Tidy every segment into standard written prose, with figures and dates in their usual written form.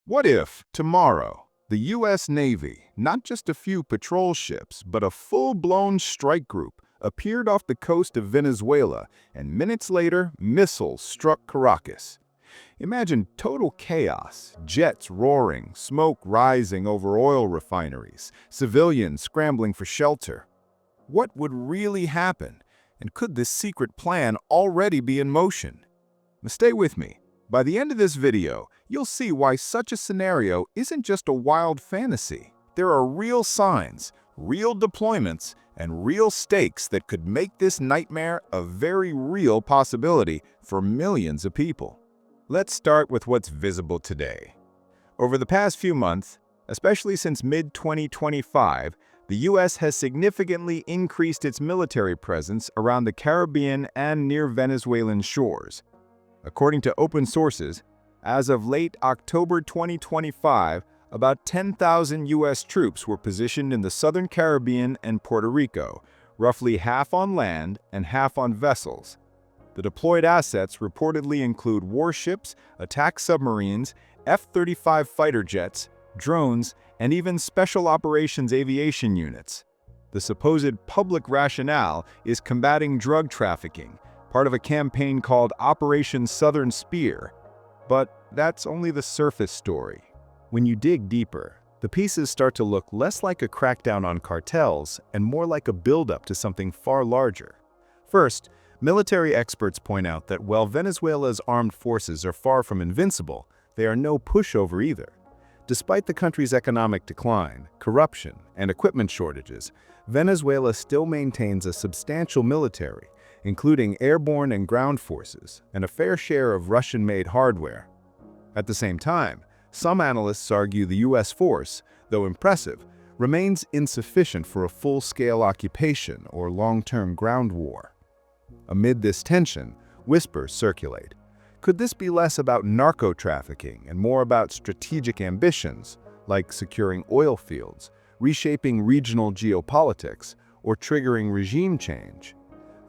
What if, tomorrow, the U.S. Navy, not just a few patrol ships, but a full-blown strike group, appeared off the coast of Venezuela, and minutes later, missiles struck Caracas? Imagine total chaos, jets roaring, smoke rising over oil refineries, civilians scrambling for shelter. What would really happen? And could this secret plan already be in motion? Now stay with me. By the end of this video, you'll see why such a scenario isn't just a wild fantasy. There are real signs, real deployments, and real stakes that could make this nightmare a very real possibility for millions of people. Let's start with what's visible today. Over the past few months, especially since mid-2025, the U.S. has significantly increased its military presence around the Caribbean and near Venezuelan shores. According to open sources, as of late October 2025, about 10,000 U.S. troops were positioned in the southern Caribbean and Puerto Rico, roughly half on land and half on vessels. The deployed assets reportedly include warships, attack submarines, F-35 fighter jets, drones, and even special operations aviation units. The supposed public rationale is combating drug trafficking, part of a campaign called Operation Southern Spear. But that's only the surface story. When you dig deeper, the pieces start to look less like a crackdown on cartels and more like a buildup to something far larger. First, military experts point out that while Venezuela's armed forces are far from invincible, they are no pushover either. Despite the country's economic decline, corruption, and equipment shortages, Venezuela still maintains a substantial military, including airborne and ground forces, and a fair share of Russian-made hardware. At the same time, some analysts argue the U.S. force, though impressive, remains insufficient for a full-scale occupation or long-term ground war. Amid this tension, whispers circulate. Could this be less about narco-trafficking and more about strategic ambitions, like securing oil fields, reshaping regional geopolitics, or triggering regime change?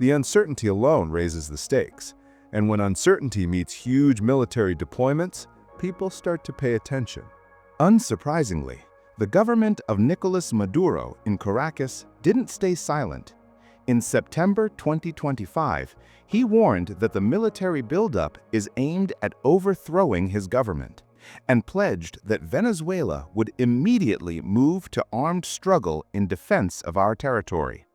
The uncertainty alone raises the stakes, and when uncertainty meets huge military deployments, people start to pay attention. Unsurprisingly, the government of Nicolas Maduro in Caracas didn't stay silent. In September 2025, he warned that the military buildup is aimed at overthrowing his government, and pledged that Venezuela would immediately move to armed struggle in defense of our territory.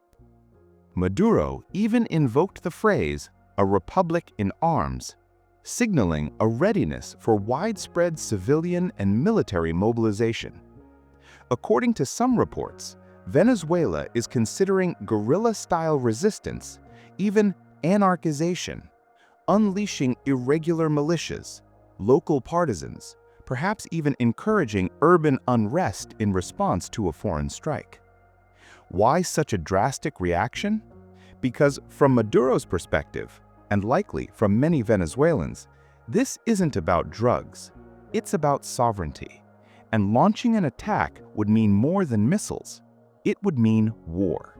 Maduro even invoked the phrase, "a republic in arms," signaling a readiness for widespread civilian and military mobilization. According to some reports, Venezuela is considering guerrilla-style resistance, even anarchization, unleashing irregular militias, local partisans, perhaps even encouraging urban unrest in response to a foreign strike. Why such a drastic reaction? Because from Maduro's perspective, and likely from many Venezuelans, this isn't about drugs, it's about sovereignty. And launching an attack would mean more than missiles. It would mean war.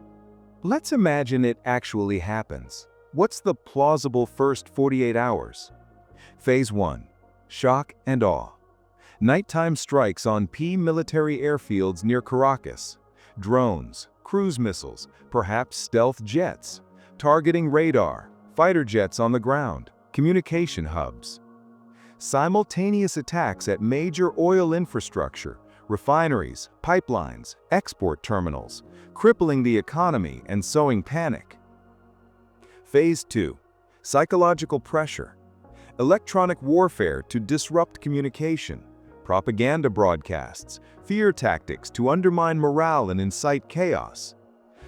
Let's imagine it actually happens. What's the plausible first 48 hours? Phase 1. Shock and awe. Nighttime strikes on military airfields near Caracas. Drones, cruise missiles, perhaps stealth jets, targeting radar, fighter jets on the ground, communication hubs. Simultaneous attacks at major oil infrastructure, refineries, pipelines, export terminals, crippling the economy and sowing panic. Phase 2. Psychological pressure. Electronic warfare to disrupt communication, propaganda broadcasts, fear tactics to undermine morale and incite chaos.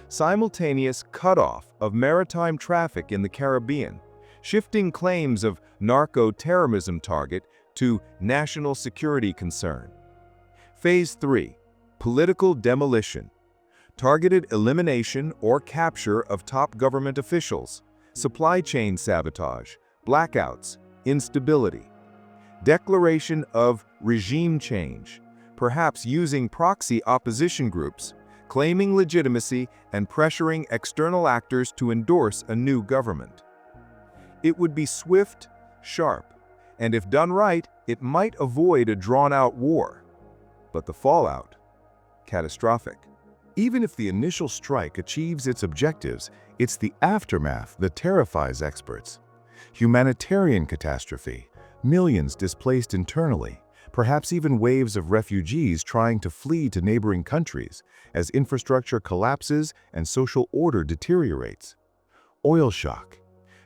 Simultaneous cutoff of maritime traffic in the Caribbean, shifting claims of narco-terrorism target to national security concern. Phase 3. Political demolition. Targeted elimination or capture of top government officials, supply chain sabotage, blackouts, instability. Declaration of regime change, perhaps using proxy opposition groups, claiming legitimacy and pressuring external actors to endorse a new government. It would be swift, sharp, And if done right, it might avoid a drawn-out war. But the fallout? Catastrophic. Even if the initial strike achieves its objectives, it's the aftermath that terrifies experts. Humanitarian catastrophe, millions displaced internally, perhaps even waves of refugees trying to flee to neighboring countries as infrastructure collapses and social order deteriorates. Oil shock.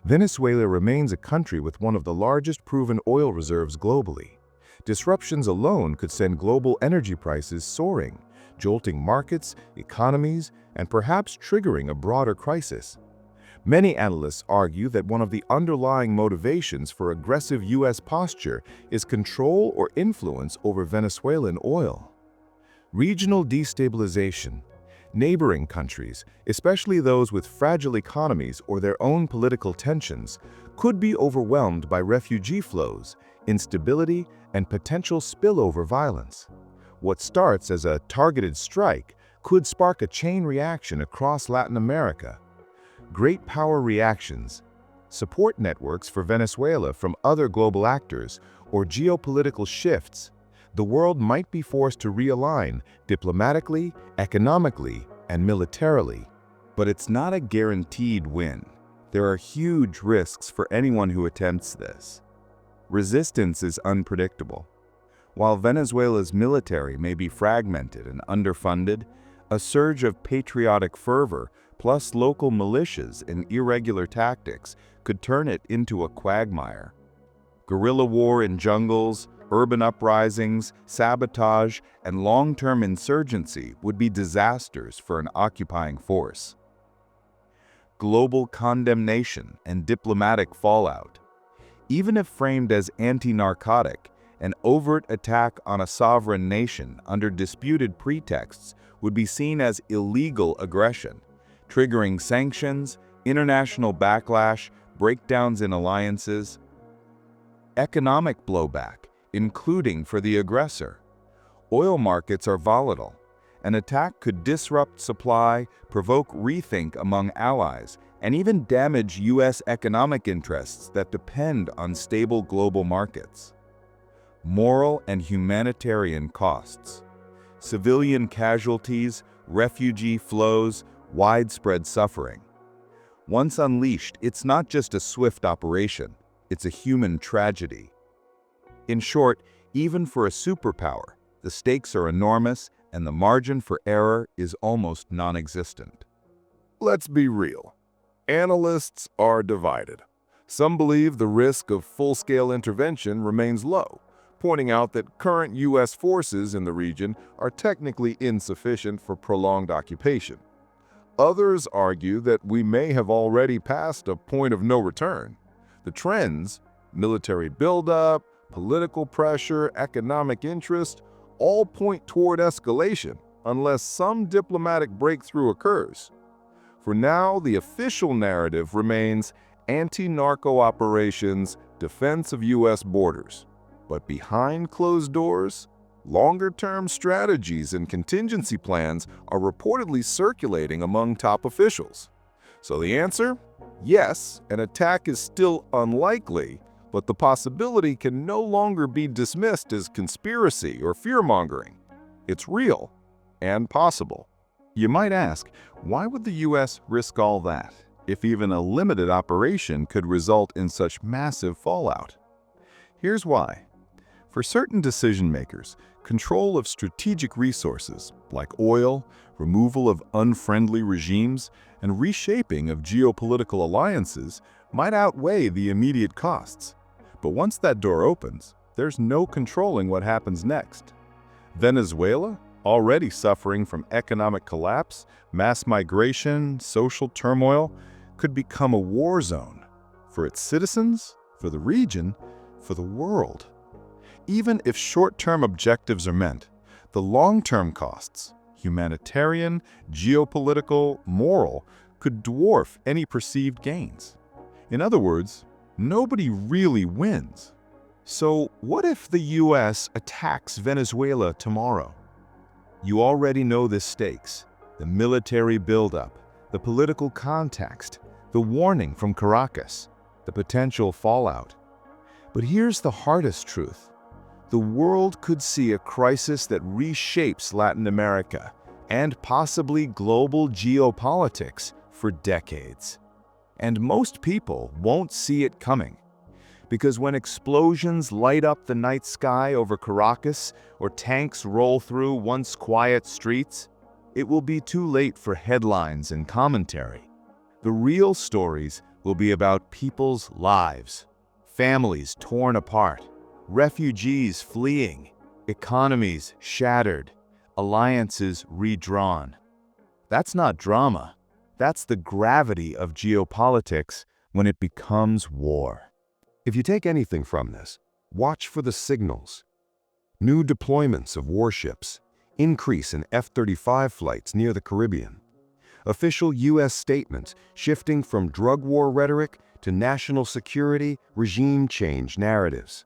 Venezuela remains a country with one of the largest proven oil reserves globally. Disruptions alone could send global energy prices soaring, jolting markets, economies, and perhaps triggering a broader crisis. Many analysts argue that one of the underlying motivations for aggressive U.S. posture is control or influence over Venezuelan oil. Regional destabilization. Neighboring countries, especially those with fragile economies or their own political tensions, could be overwhelmed by refugee flows, instability, and potential spillover violence. What starts as a targeted strike could spark a chain reaction across Latin America. Great power reactions, support networks for Venezuela from other global actors, or geopolitical shifts. The world might be forced to realign diplomatically, economically, and militarily. But it's not a guaranteed win. There are huge risks for anyone who attempts this. Resistance is unpredictable. While Venezuela's military may be fragmented and underfunded, a surge of patriotic fervor plus local militias and irregular tactics could turn it into a quagmire. Guerrilla war in jungles, urban uprisings, sabotage, and long-term insurgency would be disasters for an occupying force. Global condemnation and diplomatic fallout. Even if framed as anti-narcotic, an overt attack on a sovereign nation under disputed pretexts would be seen as illegal aggression, triggering sanctions, international backlash, breakdowns in alliances. Economic blowback, including for the aggressor. Oil markets are volatile. An attack could disrupt supply, provoke rethink among allies, and even damage U.S. economic interests that depend on stable global markets. Moral and humanitarian costs. Civilian casualties, refugee flows, widespread suffering. Once unleashed, it's not just a swift operation, it's a human tragedy. In short, even for a superpower, the stakes are enormous and the margin for error is almost non-existent. Let's be real. Analysts are divided. Some believe the risk of full-scale intervention remains low, pointing out that current U.S. forces in the region are technically insufficient for prolonged occupation. Others argue that we may have already passed a point of no return. The trends, military buildup, political pressure, economic interest, all point toward escalation unless some diplomatic breakthrough occurs. For now, the official narrative remains anti-narco operations, defense of U.S. borders. But behind closed doors, longer-term strategies and contingency plans are reportedly circulating among top officials. So the answer? Yes, an attack is still unlikely, but the possibility can no longer be dismissed as conspiracy or fear-mongering. It's real and possible. You might ask, why would the U.S. risk all that, if even a limited operation could result in such massive fallout? Here's why. For certain decision-makers, control of strategic resources, like oil, removal of unfriendly regimes, and reshaping of geopolitical alliances might outweigh the immediate costs. But once that door opens, there's no controlling what happens next. Venezuela, already suffering from economic collapse, mass migration, social turmoil, could become a war zone for its citizens, for the region, for the world. Even if short-term objectives are met, the long-term costs, humanitarian, geopolitical, moral, could dwarf any perceived gains. In other words, nobody really wins. So what if the U.S. attacks Venezuela tomorrow? You already know the stakes, the military buildup, the political context, the warning from Caracas, the potential fallout. But here's the hardest truth. The world could see a crisis that reshapes Latin America and possibly global geopolitics for decades. And most people won't see it coming. Because when explosions light up the night sky over Caracas or tanks roll through once quiet streets, it will be too late for headlines and commentary. The real stories will be about people's lives, families torn apart, refugees fleeing, economies shattered, alliances redrawn. That's not drama. That's the gravity of geopolitics when it becomes war. If you take anything from this, watch for the signals. New deployments of warships, increase in F-35 flights near the Caribbean, official U.S. statements shifting from drug war rhetoric to national security, regime change narratives.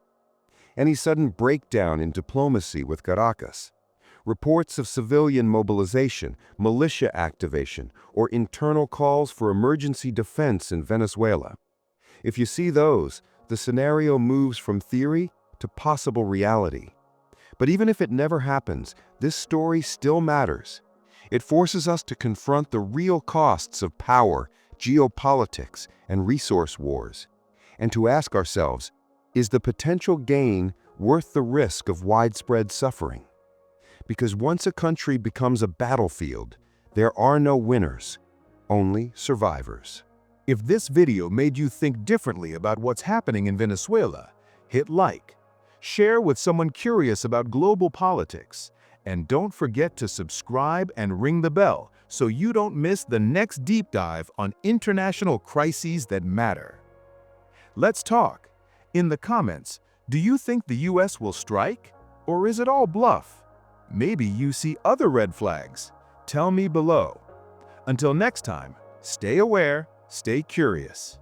Any sudden breakdown in diplomacy with Caracas, reports of civilian mobilization, militia activation, or internal calls for emergency defense in Venezuela. If you see those, the scenario moves from theory to possible reality. But even if it never happens, this story still matters. It forces us to confront the real costs of power, geopolitics, and resource wars, and to ask ourselves, is the potential gain worth the risk of widespread suffering? Because once a country becomes a battlefield, there are no winners, only survivors. If this video made you think differently about what's happening in Venezuela, hit like, share with someone curious about global politics, and don't forget to subscribe and ring the bell so you don't miss the next deep dive on international crises that matter. Let's talk. In the comments, do you think the US will strike? Or is it all bluff? Maybe you see other red flags. Tell me below. Until next time, stay aware, stay curious.